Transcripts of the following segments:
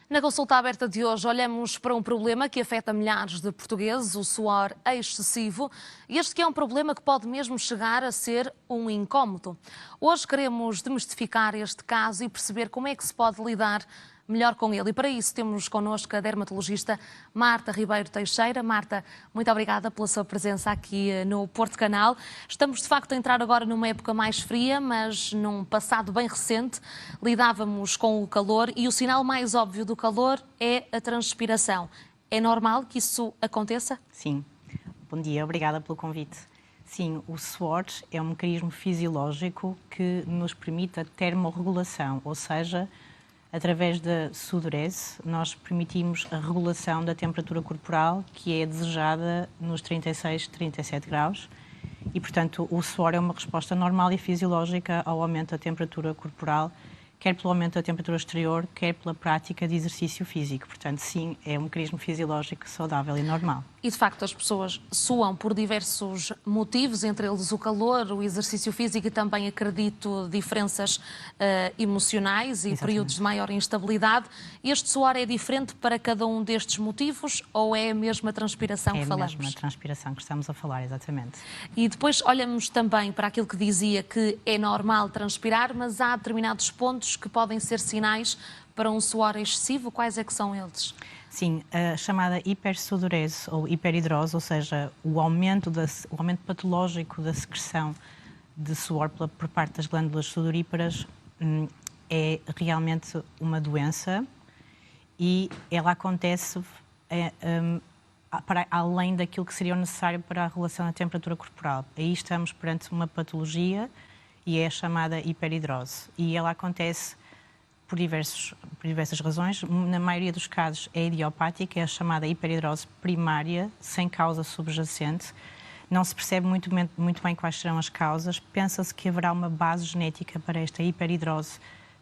Na consulta aberta de hoje, olhamos para um problema que afeta milhares de portugueses, o suor excessivo. Este que é um problema que pode mesmo chegar a ser um incómodo. Hoje queremos desmistificar este caso e perceber como é que se pode lidar melhor com ele. E para isso temos connosco a dermatologista Marta Ribeiro Teixeira. Marta, muito obrigada pela sua presença aqui no Porto Canal. Estamos de facto a entrar agora numa época mais fria, mas num passado bem recente lidávamos com o calor e o sinal mais óbvio do calor é a transpiração. É normal que isso aconteça? Sim. Bom dia, obrigada pelo convite. Sim, o suor é um mecanismo fisiológico que nos permite a termorregulação, ou seja, através da sudorese, nós permitimos a regulação da temperatura corporal, que é desejada nos 36, 37 graus. E, portanto, o suor é uma resposta normal e fisiológica ao aumento da temperatura corporal, quer pelo aumento da temperatura exterior, quer pela prática de exercício físico. Portanto, sim, é um mecanismo fisiológico saudável e normal. E, de facto, as pessoas suam por diversos motivos, entre eles o calor, o exercício físico e também, acredito, diferenças emocionais e períodos de maior instabilidade. Este suor é diferente para cada um destes motivos ou é a mesma transpiração que falamos? É a mesma transpiração que estamos a falar, exatamente. E depois olhamos também para aquilo que dizia que é normal transpirar, mas há determinados pontos que podem ser sinais para um suor excessivo. Quais é que são eles? Sim, a chamada hipersudorese ou hiperidrose, ou seja, o aumento patológico da secreção de suor por parte das glândulas sudoríparas é realmente uma doença e ela acontece para além daquilo que seria necessário para a regulação da temperatura corporal. Aí estamos perante uma patologia e é a chamada hiperidrose. E ela acontece por diversas razões. Na maioria dos casos é idiopática, é a chamada hiperidrose primária, sem causa subjacente. Não se percebe muito bem quais serão as causas. Pensa-se que haverá uma base genética para esta hiperidrose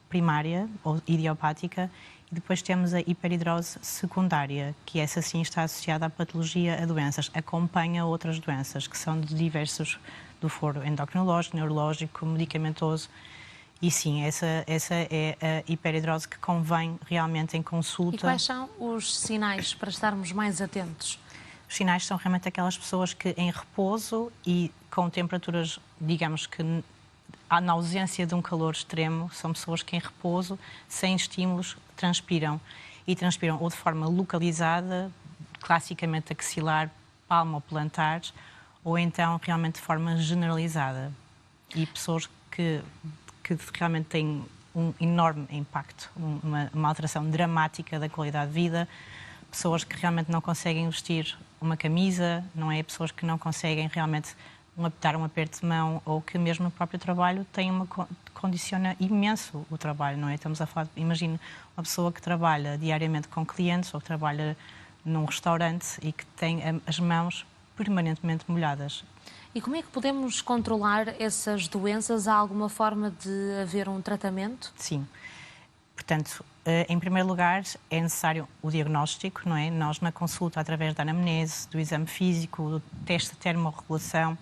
primária ou idiopática. E depois temos a hiperidrose secundária, que essa sim está associada à patologia, a doenças. Acompanha outras doenças, que são de diversos, do foro endocrinológico, neurológico, medicamentoso. E sim, essa é a hiperidrose que convém realmente em consulta. E quais são os sinais para estarmos mais atentos? Os sinais são realmente aquelas pessoas que em repouso e com temperaturas, digamos que na ausência de um calor extremo, são pessoas que em repouso, sem estímulos, transpiram. E transpiram ou de forma localizada, classicamente axilar, palma ou plantar, ou então realmente de forma generalizada. E pessoas que realmente têm um enorme impacto, uma alteração dramática da qualidade de vida, pessoas que realmente não conseguem vestir uma camisa, não é? Pessoas que não conseguem realmente dar um aperto de mão ou que mesmo no próprio trabalho condiciona imenso o trabalho, não é? Estamos a falar, imagine uma pessoa que trabalha diariamente com clientes ou que trabalha num restaurante e que tem as mãos permanentemente molhadas. E como é que podemos controlar essas doenças? Há alguma forma de haver um tratamento? Sim. Portanto, em primeiro lugar, é necessário o diagnóstico, não é? Nós, na consulta, através da anamnese, do exame físico, do teste de termorregulação,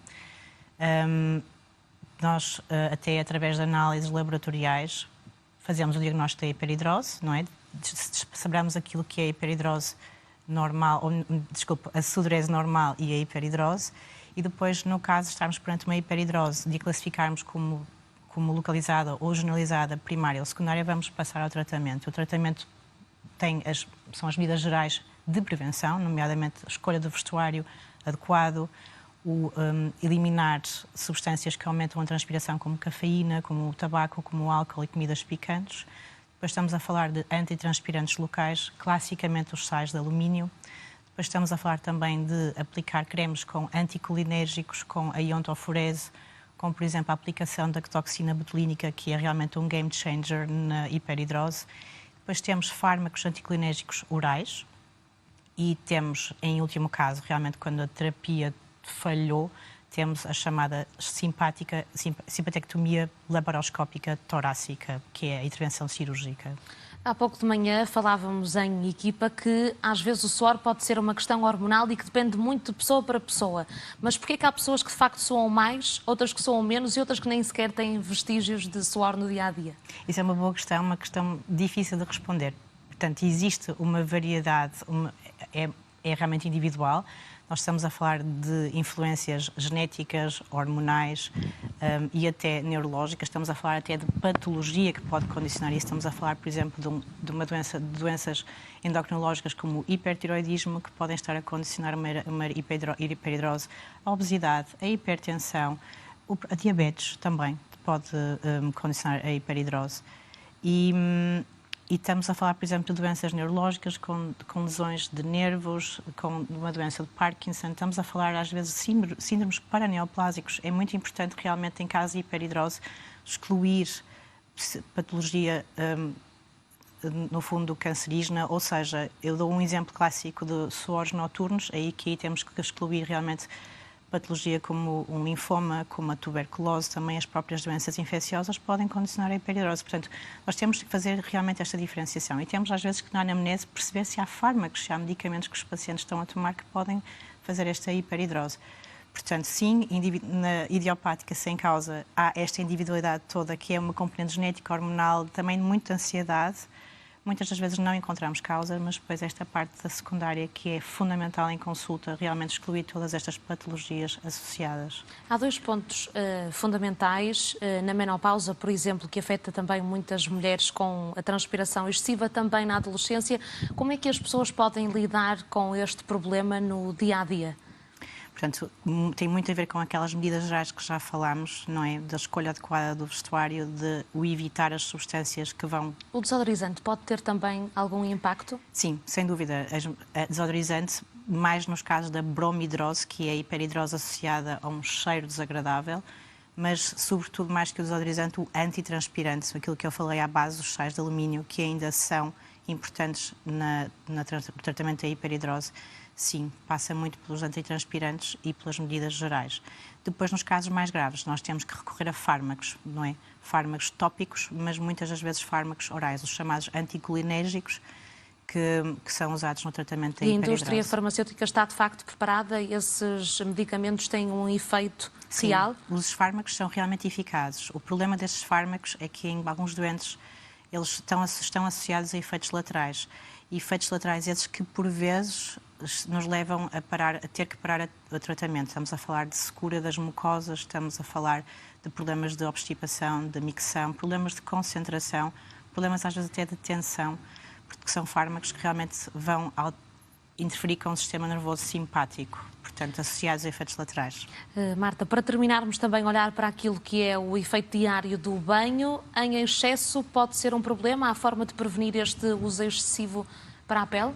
nós, até através de análises laboratoriais, fazemos o diagnóstico da hiperidrose, não é? Saberemos aquilo que é a hiperidrose normal, a sudorese normal e a hiperidrose. E depois, no caso, estarmos perante uma hiperidrose, de classificarmos como localizada ou generalizada, primária ou secundária, vamos passar ao tratamento. O tratamento são as medidas gerais de prevenção, nomeadamente a escolha do vestuário adequado, eliminar substâncias que aumentam a transpiração, como cafeína, como o tabaco, como o álcool e comidas picantes. Depois estamos a falar de antitranspirantes locais, classicamente os sais de alumínio. Depois estamos a falar também de aplicar cremes com anticolinérgicos, com a iontoforese, como, por exemplo, a aplicação da toxina botulínica, que é realmente um game changer na hiperidrose. Depois temos fármacos anticolinérgicos orais e temos, em último caso, realmente quando a terapia falhou, temos a chamada simpatectomia laparoscópica torácica, que é a intervenção cirúrgica. Há pouco de manhã falávamos em equipa que às vezes o suor pode ser uma questão hormonal e que depende muito de pessoa para pessoa. Mas porquê que há pessoas que de facto suam mais, outras que suam menos e outras que nem sequer têm vestígios de suor no dia-a-dia? Isso é uma boa questão, uma questão difícil de responder. Portanto, existe uma variedade, é realmente individual. Nós estamos a falar de influências genéticas, hormonais e até neurológicas. Estamos a falar até de patologia que pode condicionar isso. Estamos a falar, por exemplo, de de doenças endocrinológicas como o hipertiroidismo, que podem estar a condicionar uma hiperidrose, a obesidade, a hipertensão, a diabetes também pode condicionar a hiperidrose. E estamos a falar, por exemplo, de doenças neurológicas com lesões de nervos, com uma doença de Parkinson. Estamos a falar, às vezes, de síndromes paraneoplásicos. É muito importante, realmente, em caso de hiperidrose, excluir patologia, no fundo, cancerígena. Ou seja, eu dou um exemplo clássico de suores noturnos, aí que temos que excluir, realmente, patologia como um linfoma, como a tuberculose, também as próprias doenças infecciosas podem condicionar a hiperidrose. Portanto, nós temos que fazer realmente esta diferenciação e temos às vezes que na anamnese perceber se há fármacos, se há medicamentos que os pacientes estão a tomar que podem fazer esta hiperidrose. Portanto, sim, na idiopática sem causa há esta individualidade toda que é uma componente genética, hormonal, também de muita ansiedade. Muitas das vezes não encontramos causa, mas depois esta parte da secundária que é fundamental em consulta, realmente excluir todas estas patologias associadas. Há dois pontos fundamentais na menopausa, por exemplo, que afeta também muitas mulheres com a transpiração excessiva, também na adolescência. Como é que as pessoas podem lidar com este problema no dia-a-dia? Portanto, tem muito a ver com aquelas medidas gerais que já falámos, não é? Da escolha adequada do vestuário, de o evitar as substâncias que vão... O desodorizante pode ter também algum impacto? Sim, sem dúvida. A desodorizante, mais nos casos da bromidrose, que é a hiperidrose associada a um cheiro desagradável, mas, sobretudo, mais que o desodorizante, o antitranspirante, aquilo que eu falei à base dos sais de alumínio, que ainda são importantes no tratamento da hiperidrose. Sim, passa muito pelos antitranspirantes e pelas medidas gerais. Depois, nos casos mais graves, nós temos que recorrer a fármacos, não é? Fármacos tópicos, mas muitas das vezes fármacos orais, os chamados anticolinérgicos, que são usados no tratamento da hiperidrose. E a indústria farmacêutica está, de facto, preparada? Esses medicamentos têm um efeito real? Sim, os fármacos são realmente eficazes. O problema destes fármacos é que, em alguns doentes, eles estão associados a efeitos laterais. E efeitos laterais esses que, por vezes, nos levam a ter que parar o tratamento. Estamos a falar de secura das mucosas, estamos a falar de problemas de obstipação, de micção, problemas de concentração, problemas às vezes até de tensão, porque são fármacos que realmente vão interferir com o sistema nervoso simpático, portanto, associados a efeitos laterais. Marta, para terminarmos também olhar para aquilo que é o efeito diário do banho, em excesso pode ser um problema? Há forma de prevenir este uso excessivo para a pele?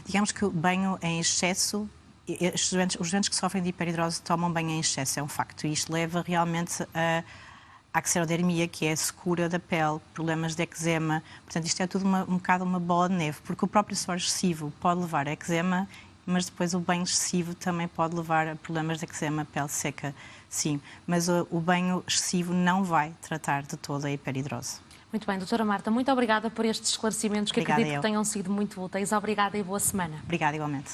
Digamos que o banho em excesso, os doentes que sofrem de hiperidrose tomam banho em excesso, é um facto, e isto leva realmente à xerodermia, que é a secura da pele, problemas de eczema. Portanto, isto é tudo um bocado uma bola de neve, porque o próprio suor excessivo pode levar a eczema, mas depois o banho excessivo também pode levar a problemas de eczema, pele seca, sim. Mas o banho excessivo não vai tratar de toda a hiperidrose. Muito bem, doutora Marta, muito obrigada por estes esclarecimentos que acredito que tenham sido muito úteis. Obrigada e boa semana. Obrigada, igualmente.